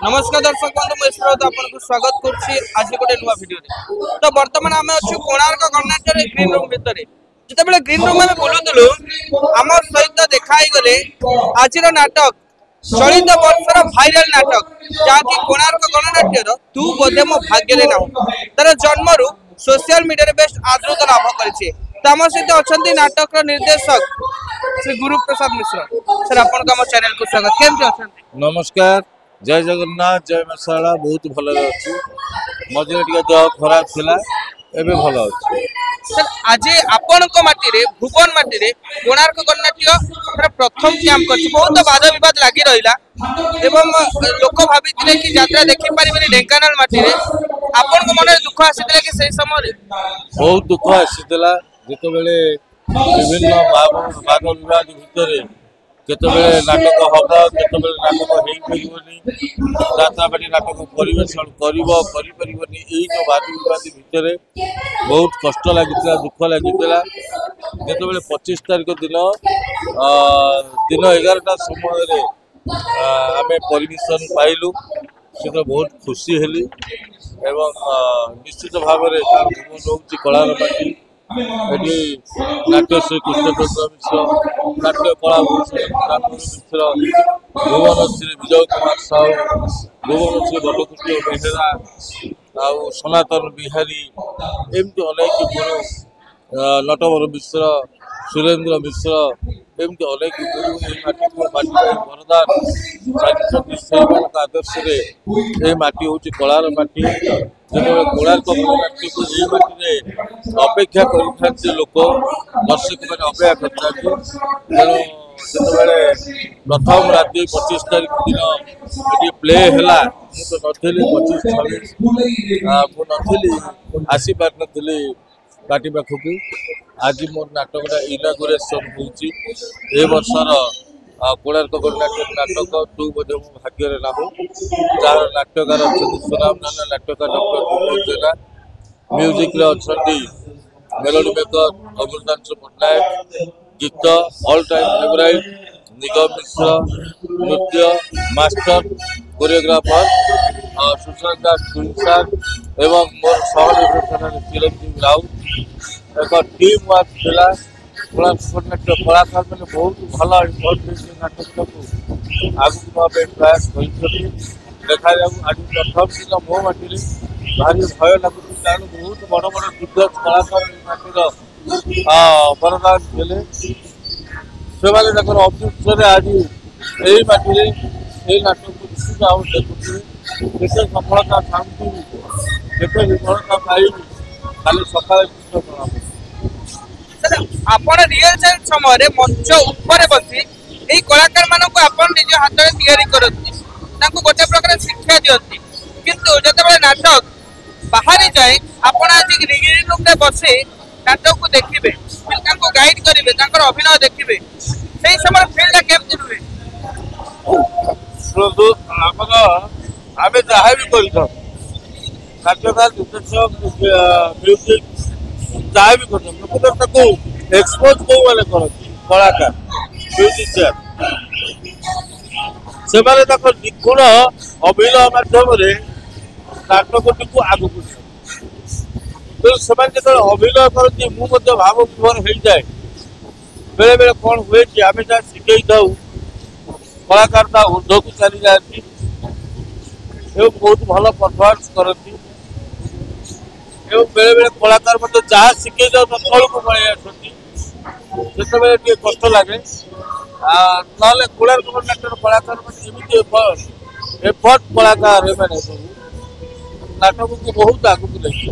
नमस्कार दर्शक बंधु मुझे आपको स्वागत करुच्ची आज गोटे नुआ भिडियो तो बर्तमान आम अच्छे कोणार्क कर्नाटक ग्रीन रूम भितर जिते ग्रीन रूम में बुलूलु आम सहित देखाई गले आज नाटक चलित वर्षर भाइराल नाटक जहाँकि कोणार्क गणनाट्यर तू बोधे मो भाग्य ना तार जन्म सोशल मीडिया बेस्ट आदृत लाभ कर आम सहित अच्छा नाटक निर्देशक श्री गुरुप्रसाद मिश्र सर आपन चैनल को स्वागत केमती अच्छा नमस्कार जय जगन्नाथ जय मसाला बहुत भल अच्छी मझे टे देह खराब थिला एबे भल अच्छी सर आज आपण माटी भुवन माटी कोणार्क गणनाट्य प्रथम कैंप कर बहुत वाद विवाद लगी रहा एवं लोक भाई कि यात्रा देखी पारे ढेंकानाल माटी आपण मन दुख आसी कि से समय बहुत दुख आसीला जिते बेले विभिन्न वाद विवाद भितर केतबेले नाटक हम केतबेले नाटक हो पारिबनी यात्रापाटी नाटक परिवेषण करिपरिबनी एई जो वाद विवाद भितर बहुत कष्ट लगी दुख लगी जेतबेले 25 तारिख दिन दिन 11टा समय आम परमिशन पाइलु से तो बहुत खुशी हेली एवं निश्चित भाव में रोचे कलार माटी एटी नाट्यश्री कृष्णचंद्र मिश्र नाट्य कला भूषण मिश्र भुवनश्री विजय कुमार साहू भुवनश्री बटकुटी बेहेरा आउ सनातन बिहारी एमती अनेक गुरु नटवर मिश्र सुरेंद्र मिश्र एमती अनेक गुरु वरदान आदर्श माटी हूँ कलार माटी जो कोणार्क माटी को ये माटी अपेक्षा कर लोक दर्शक मैंने अपेक्षा कर प्रथम राति 25 तारिख दिन प्ले है तो नी 25 26 आसी पार नी पार्टी पाखक आज मोर नाटकटा इनागुरेसन हो वर्षर कोणार्क गणनाट्य नाटक तू बोधे मो भाग्य नाम जार नाट्यकार अच्छा सुनाम नाना नाट्यकार डॉक्टर जेना म्यूजिक अच्छा मेलोडी मेकर अमृतांशु पट्टनायक गीत ऑल टाइम फेवराइट निगम मिश्र नृत्य मास्टर कोरियोग्राफर सुशांत दास सुनसार एवं मोर सहनिर्देशन चिरंजीवी राउत एक टीम वर्क थिला नाट्य कलाकार मैंने बहुत भल नाटक को आगू प्रयास देखा आज प्रथम दिन मो माटी भारी भय लगुच कारण बहुत बड़ बड़ दिग्गज कलाकार माटीर बरदान देले से अमृतसर आज यही माटी यही नाटक को निश्चित भाव देखुए केते सफलता थांती केते विफलता पाई खाली सकाल कृष्ण आपण रियल टाइम समय मंच ऊपर बसी यही कलाकार मानक आपण निज हाथ में तैयारी करती गोटे प्रकार शिक्षा दिखती किंतु जो नाटक बाहरी जाए आपण आज ग्रीन रूम में बसे नाटक को देखिए गाइड करेंगे अभिनय देखिए से समय फिल्ड केमती रुहे आम जहाँ भी कर नाट्यकार निर्देशक म्यूजिक जहाँ भी कर एक्सपोज कौ मैंने करती कलाकार म्यूजिशियन से निपुण अभिनय मध्यम नाटकटी को आगू तो से अभिनय करती मुझे भाव विभोर हो जाए बेले बेले कौन हुए कि आम जहाँ शिखई था कलाकार ऊर्ध को चली जाती बहुत भल परफॉर्मेंस करती बेले बेले कलाकार मतलब जहाँ शिखई जाओ तल को पड़े आसती से कष्ट लगे ना कोणार्क नाट्यर कलाकार मैंने एफर्ट कलाकार नाटक को बहुत आगू लेके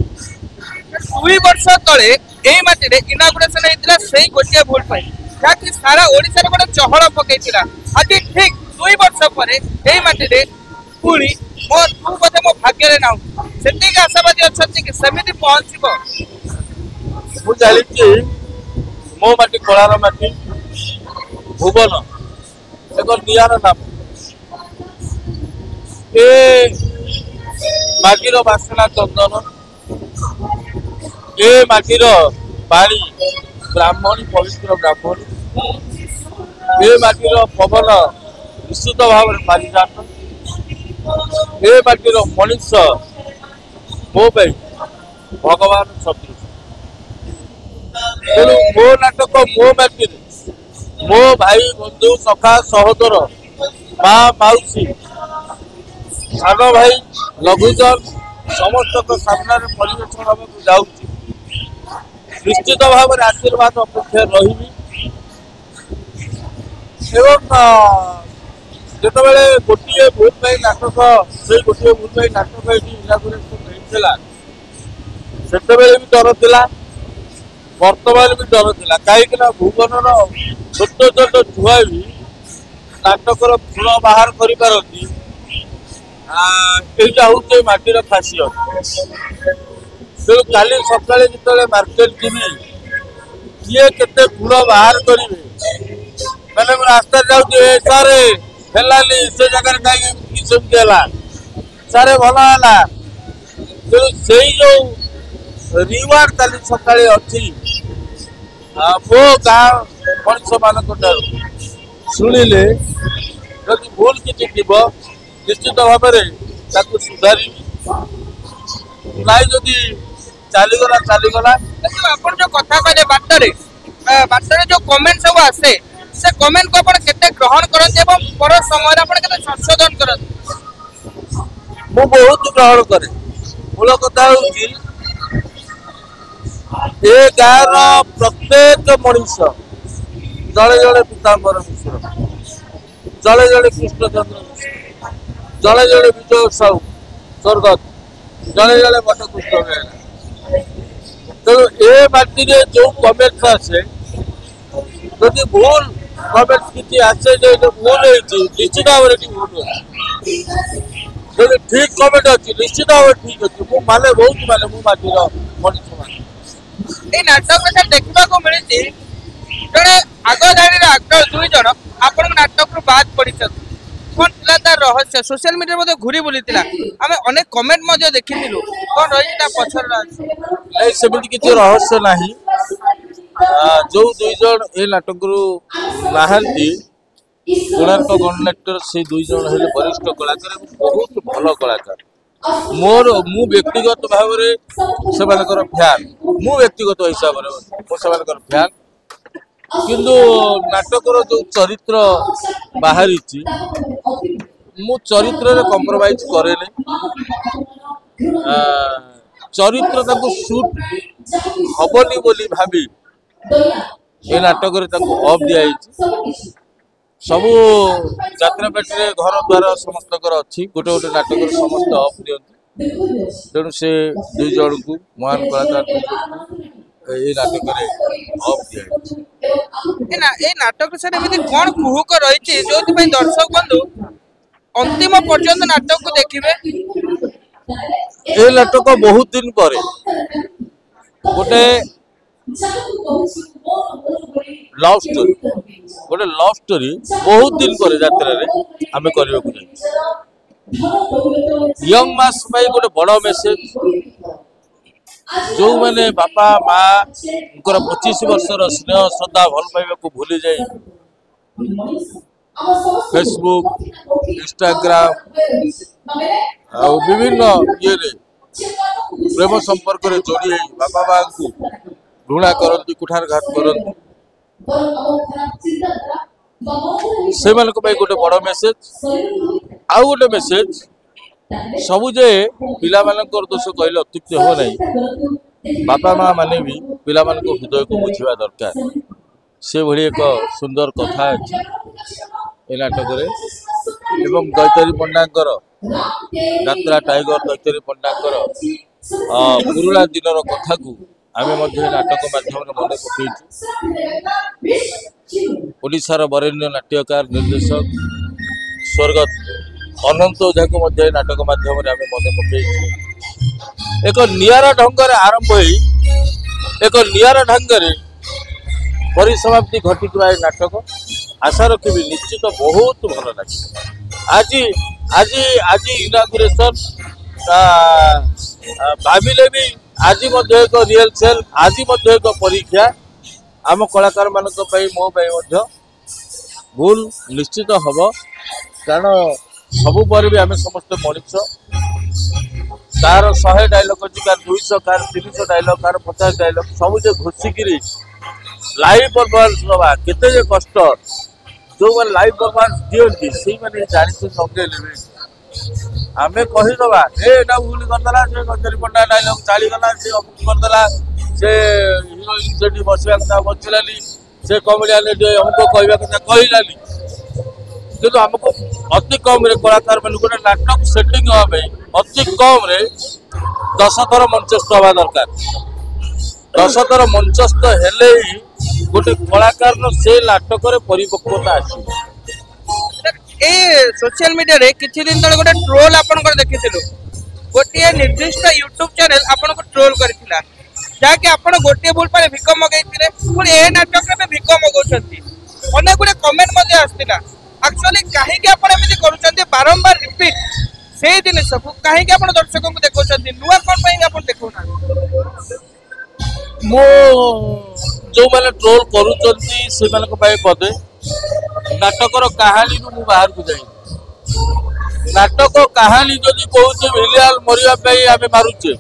2 वर्ष तले यही माटी इनागुरेसन होता से गोटे भूल पाई जहाँकि सारा ओडिशा गोटे चहल पकई आज ठीक 2 वर्ष पर यही माटी पुणी मो तू बोधे मो भाग्य ना से आशावादी अच्छा कि सेमती पहुंचब मुझे मो माटी कलार माटी भुवन एक नियार नाम ए माटीर बासना चंदन ए माटीर पानी ब्राह्मणी पवित्र ब्राह्मणी ए माटीर पवन निश्चित भाव में पारिजात ए माटीर मनुष्य मो भगवान सदृश तेणु मो नाटक मो माटी मो भाई बंधु सखा सहोदर माँ मौसी सान भाई लघुजन समस्त सामने परिवेषण होगा जाऊँगी निश्चित भाव में आशीर्वाद अपेक्षा रही जिते गोटे भूल पाई नाटक से गोटे भूल पाई नाटक ये इनागुरेसन होता से भी डर था वर्तमान भी डर था कहीं भुवन छोट छोट छुआ भी नाटकर फूल बाहर करपारती यहाँ हूँ माटीर खासियत तेणु काली सका जो मार्केट जीवी किए के फूल बाहर करेंगे मैंने रास्ता जाऊे सारे हेलानी से जगह कहीं सेमती है सारे भल है तेणु से जो रिवार्ड काली सका अच्छी मो गाँ मनुष्य मान शुणिले जदि भूल किसी थी निश्चित भाव में सुधारी ना जदि चलीगला चलीगला आपण जो कथा कहले बाटर जो कमेंट सब आसे से कमेंट को आपण केते ग्रहण करते एवं पर समय आपण केते संशोधन करते मु बहुत ग्रहण करे मूल कथा होची ए गाँव प्रत्येक मनुष्य जड़े जड़े पीताम्बर मिश्र जड़े जड़े कृष्णचंद्र मिश्र जड़े जड़े विजय साहू स्वर्गत जड़े जड़े बटकृष्ण बेहरा तेणु ए माटी जो कमेंट्स आसे जदि भूल कमेंट्स किसी आसे जो भूल निश्चित भाव में भूल अच्छी ठीक कमेंट अच्छी निश्चित भाव ठीक अच्छी मुझे माने बहुत माने मु माटीर मनुष्य मान नाटक देखा मिली जड़े आग धाड़ी आक्टर दुई जन आपण नाटक रू बाद पड़ी कौन था तार रहस्य सोशल मीडिया घूरी बुली आम अनेक कमेंट देखी कौन रही पचर नहीं सेमती किसी रहस्य ना जो दुई जन ए नाटक रू नहांती कोणार्क गणनाट्यर से दुई जन हेले वरिष्ठ कलाकार बहुत भल कलाकार मोर मु व्यक्तिगत भाव में से फैन मु व्यक्तिगत हिसाब से फैन किंतु नाटकर जो चरित्र बाहरी मु चरित्र कंप्रोमाइज करे चरित्र शूट हबनी बोली भाभी ये नाटक अफ दिया सबू जात्रा पेटे घर द्वार समस्त अच्छी गोटे गोटे नाटक समस्त अफ दिखती तेणु से दुई जन को महान कलाकार ये नाटक अफ दिया नाटक सर कौन कुहुक रही जो दर्शक बंधु अंतिम पर्यंत नाटक को देखिए ये नाटक बहुत दिन पर गोटे लव स्टोरी बहुत दिन पर यात्रा आम करने को यंग मास गोटे बड़ मेसेज जो मैंने बापा माँ 25 वर्षर स्नेह श्रद्धा भल पाइबा को भूली जाए फेसबुक इंस्टाग्राम विभिन्न ये प्रेम संपर्क में जोड़ी बापा माँ को घृणा करती कुठारघात करती से गोटे बड़ मेसेज आउ गोटे मेसेज सबुजे पिला दोष कहले अत्युक्ति हो नहीं बापा माँ माने भी पिला हृदय को बुझा दरकार से भली एक सुंदर कथा अच्छी ए नाटक दैतरी पंडाकर यात्रा टाइगर दैतरी पंडाकर पुराणा दिन कथा को आम नाटक माध्यम मन पकईशार वरेण्य नाट्यकार निर्देशक स्वर्गत अनंत ओझा को नाटक माध्यम आम मन पकई एक नियारा ढंग आरंभ हो एक नियारा ढंग परिसमाप्ति घटी नाटक आशा रखी निश्चित बहुत भल लगे आज आज आज इनागुरेशन भाविले भी आज एक रिहर्सल आज एक परीक्षा आम कलाकार मान मो भूल निश्चित हम कारण सबु पर भी आम समस्त मनुष्य कार 100 डायलॉग अच्छी कार 200 कार 300 डायलॉग कार 50 डायलॉग सब जो घोषिकी लाइव परफॉर्मेंस दवा केते जे कष्ट जो मैंने लाइव परफॉर्मेंस दिखती से मैंने जानी समझे आमे कहीदबा एटा भूल करदेला से गजरी पंडा डायलॉग चलीगला से अमुक करदेला से हिरोइन से बसवा कथा बचलानी से कमेडियन हमको कहवा कथा कहलानी किंतु हमको अति कम रे कलाकार मान गोटे नाटक सेटिंग हवा अति कम रे 10 थर मंचस्थ हवा दरकार 10 थर मंचस्थ हेले ही गोटे कलाकार से नाटक परिपक्वता आसी सोशल मीडिया रे किछि दिन तले गोटे ट्रोल आपन कर देखिथिलु गोटे निर्दिष्ट यूट्यूब चैनल आपन को ट्रोल करथिला जाके आपन गोटे भूल पारे भिक मगैथिले पुनी ए नाटक रे भिक मगौछंती अनेक गुडे कमेंट मध्ये आस्तिला एक्चुअली काहे के आपन एमिति करूछंती बारंबार रिपीट से दिन सब काहे के आपन दर्शकों को देखौछंती नुवा कोन पई आपन देखौना मो जो माने ट्रोल करूछंती से माने को पाए पदे नाटकर कहानी मु बाहर को जाई नाटक कहानी जदि कहूचे विलियन मरिया पे आमे मारुचे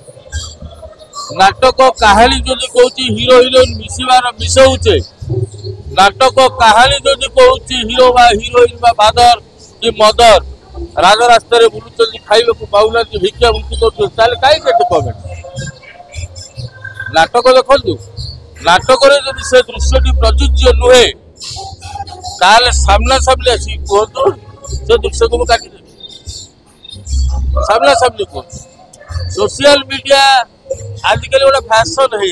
नाटक कहानी जदि कहूची हीरो हिरोइन मिसिबार मिसौचे नाटक कहानी जदि कहूची हीरो बा हीरोइन बा फादर कि मदर राज रास्ता रे बुलुचंती खाइबा को पाउना कि भिक्षा मुक्ति करतो ताले काई केते कमेंट नाटक देखंतु नाटक रे जदि से दृश्यटी प्रযোज्य नुहे ताले सामना सामने आसी कहतो से दृश्य को काटी दे सामना सामने को सोशल मीडिया आजकल गोटे फैशन है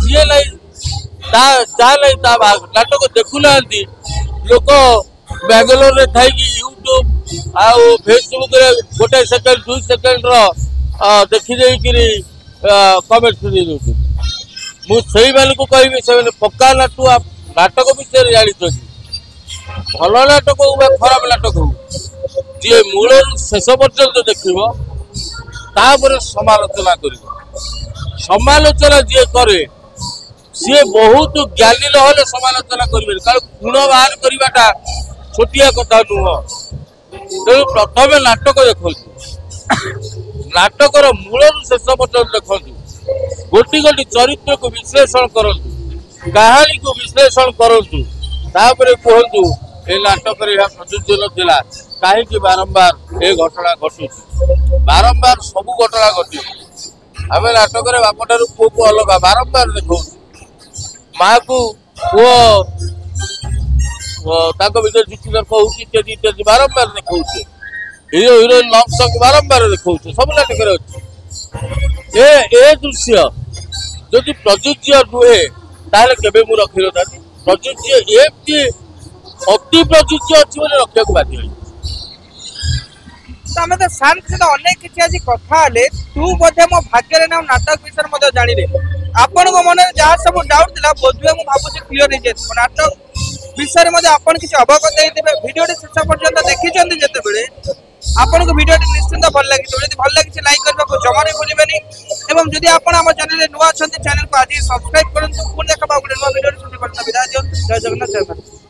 जी नहीं ता भाग नाटक देखुना लोक बेंगलोर रे थी यूट्यूब आउ फेसबुक रे गोटे सेकेंड 2 सेकेंड देखी देकरी कमेंट दे मुझे मानक कहि से पक्का नाटक विषय जानी भल नाटक हो खराब नाटक हो जी मूल शेष पर्यंत देखो तापर समालोचना कर समालोचना जी करे सी बहुत ज्ञानी नहले समालोचना करेंगे कारण गुण बाहर करवाटा छोटिया कथा नुह तेणु प्रथम नाटक देखु नाटकर मूल शेष पर्यंत देखु गोटी गोटी चरित्र को विश्लेषण करूँ कहानी को विश्लेषण करूँ तापर कहतु ए नाटक प्रযোज्य नाला कहीं बारंबार ए घटना घटू बारंबार सबू घटना घटी आम नाटक बाप ठार पुओ को अलग बारंबार देखा माँ को पुओ भर जुक्ति तर्क इत्यादि इत्यादि बारंबार देखा हीरो हिरोइन लव सॉन्ग बारंबार देखा सब नाटक अच्छे ए दृश्य जदि प्रযোज्य नुहे ताले केबे मु रखी था प्रযোज्य एमती अति प्रযোज्य अच्छी रखा बाध्य आम तो सार सहित अनेक किसी आज कथा तू बोधे मो भाग्य नाम नाटक विषय जानी आपण मन में जहाँ सब डाउट था बोधे मुझे भावुँ क्लीयर हो नाटक विषय में आपन किसी अवगत होते भिडियो शेष पर्यंत देखी जिते आपन को भिडियो निश्चिंत भल लगी भल लगी लाइक करने को जमा नहीं भूलें जदि आप चैनल नुआ अच्छा चैनल को आज सब्सक्राइब करूँ पुणी देखा गोटे नुआ भिडियो विदाय दिखाँ जय जगन्नाथ जय भारत।